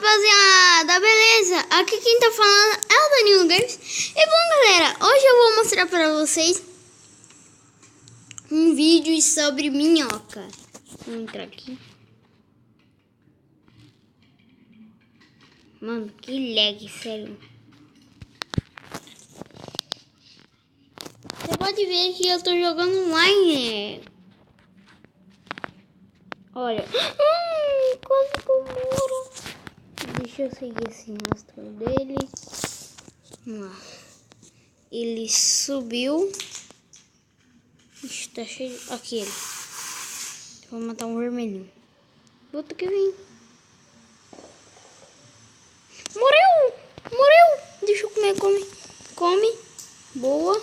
rapaziada, beleza? Aqui quem tá falando é o Danilo Games. E bom, galera, hoje eu vou mostrar pra vocês um vídeo sobre minhoca. Vou entrar aqui. Mano, que lag, sério. Você pode ver que eu tô jogando online. Olha. Quase que eu moro. Deixa eu seguir esse rastro dele. Vamos lá. Ele subiu. Ixi, tá cheio. Aqui ele. Vou matar um vermelhinho. Outro que vem. Morreu! Morreu! Deixa eu comer. Come. Come. Boa.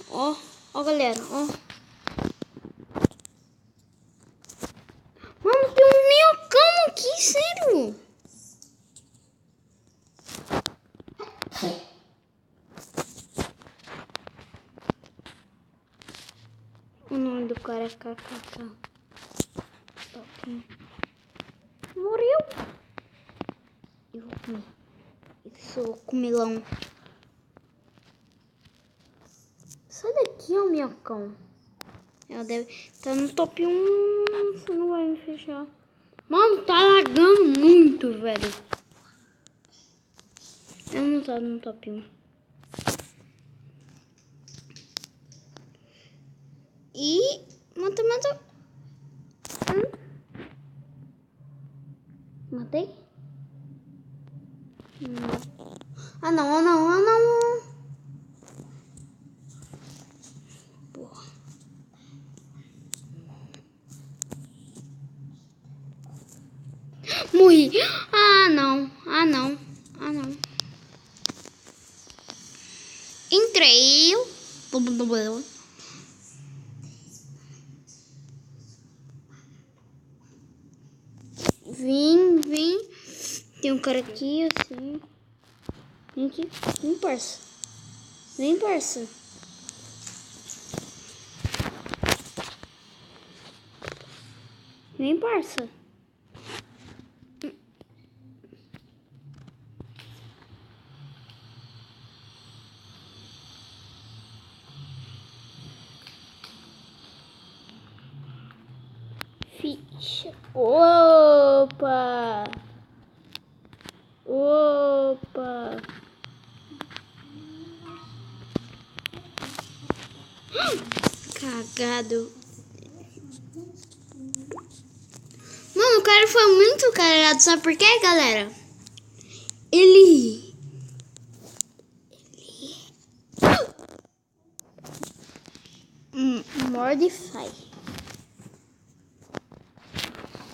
Ó. Ó, galera. Ó. Mano, tem um minhocão aqui, sério. O nome do cara é KKK. Morreu. Eu vou comer. Isso, comilão. Sai daqui, ó, minhocão. Ela deve estar no top 1. Você não vai me fechar. Mano, tá lagando muito, velho. Eu não tô no top 1. E... Mata. Matei? Ah, não. Porra. Morri. Ah, não. Entrei. Vim. Tem um cara aqui, assim. Vem aqui. Vem, parça. Vem, parça. Ficha. Opa. Cagado. Mano, o cara foi muito cagado. Sabe por quê, galera? Ele morde e sai.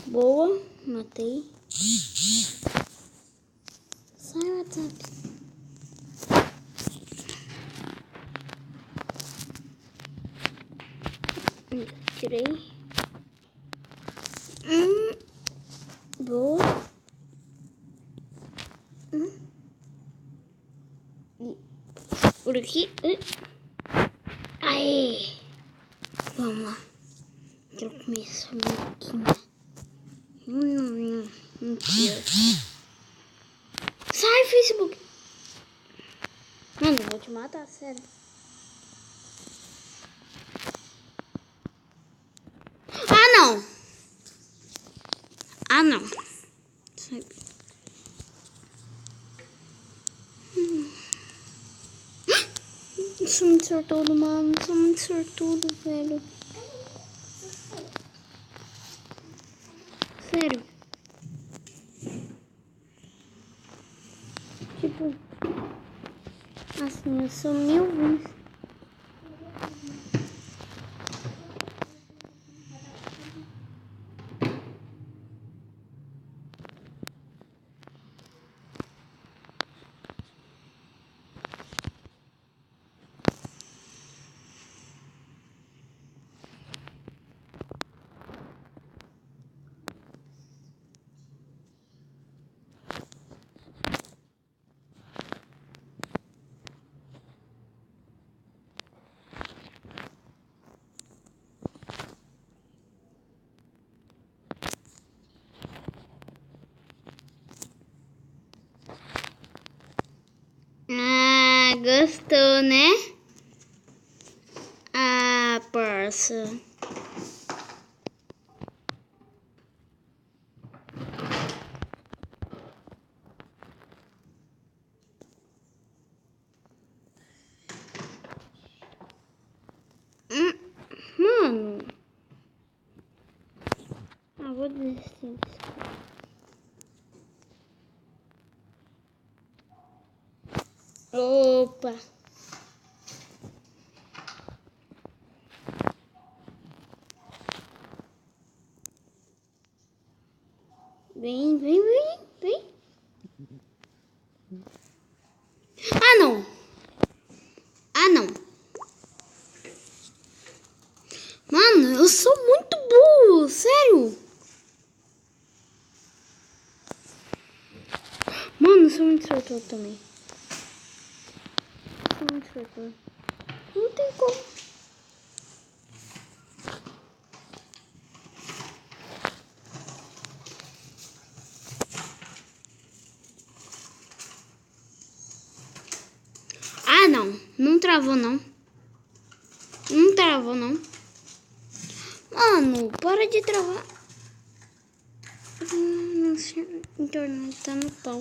Boa, matei. Sai, WhatsApp. Tirei. Boa. Por aqui. Aê. Vamos lá. Quero comer essa boquinha. Mentira. Sai, Facebook. Mano, eu vou te matar, sério. Ah, não. Sai. Eu sou muito sortudo, mano. Eu sou muito sortudo, velho. Sério. Tipo, assim, eu sou 1000 vezes. Gostou, né? Ah, parça. Mano. Ah, vou desistir. Opa. Vem, vem, vem, vem. Ah, não. Ah, não. Mano, eu sou muito burro, sério. Mano, eu sou muito sortudo também. Sou muito sortudo. Não tem como. Ah, não. Não travou, não. Não travou, não. Mano, para de travar. Nossa, a internet tá no pau.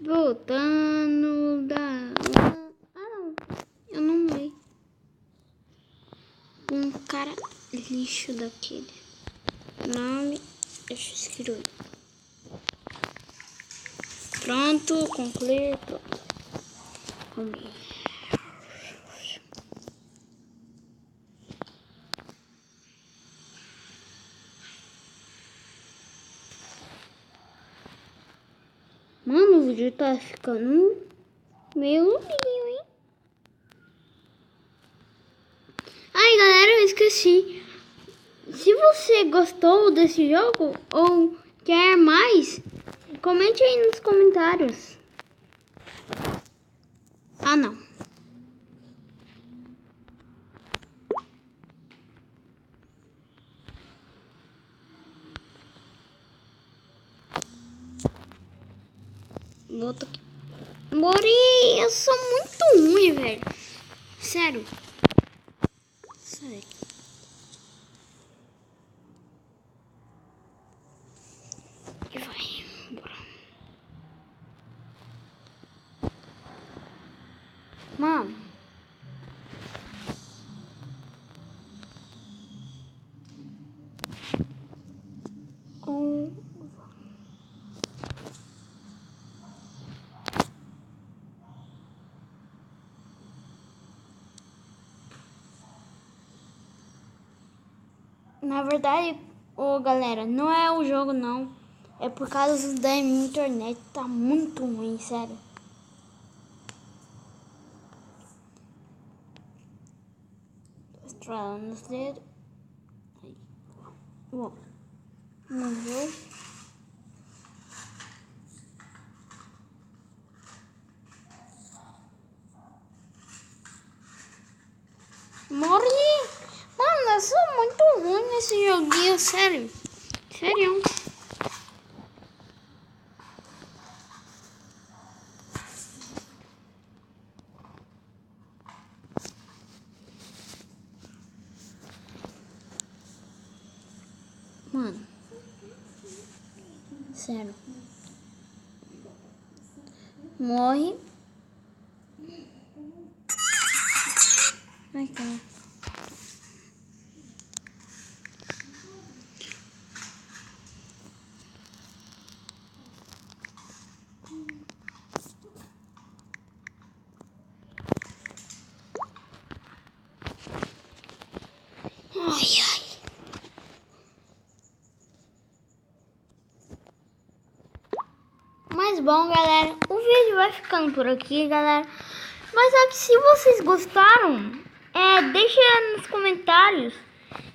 Voltando da... Ah, não. Eu não leio. Um cara lixo daquele. Nome... Deixa eu escrever. Pronto, concluir. Pronto. Vamos. Mano, o vídeo tá ficando meio lobinho, hein? Ai, galera, eu esqueci. Se você gostou desse jogo ou quer mais, comente aí nos comentários. Ah, não. Volta aqui. Mori, eu sou muito ruim, velho. Sério. Sério. E vai. Bora. Mano. Na verdade, galera, não é o jogo não. É por causa da minha internet. Tá muito ruim, sério. Estralando os dedos. Aí. Bom. Morreu. Morri. Mano, eu sou muito ruim nesse joguinho, sério. Sério. Mano. Sério. Morre. Ai, cara. Ai, ai. Mas bom, galera, o vídeo vai ficando por aqui, galera. Mas é que se vocês gostaram, deixa nos comentários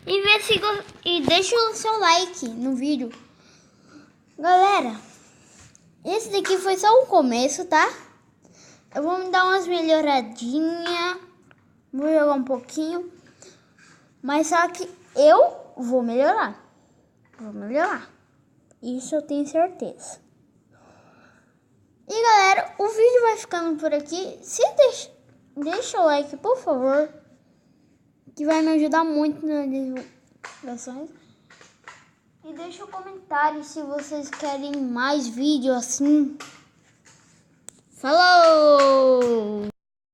e deixa o seu like no vídeo. Galera, esse daqui foi só o começo, tá? Eu vou me dar umas melhoradinhas, vou jogar um pouquinho, mas só que eu vou melhorar. Vou melhorar. Isso eu tenho certeza. E galera, o vai ficando por aqui. Deixa o like, por favor, que vai me ajudar muito nas divulgações. E deixa um comentário se vocês querem mais vídeo assim. Falou!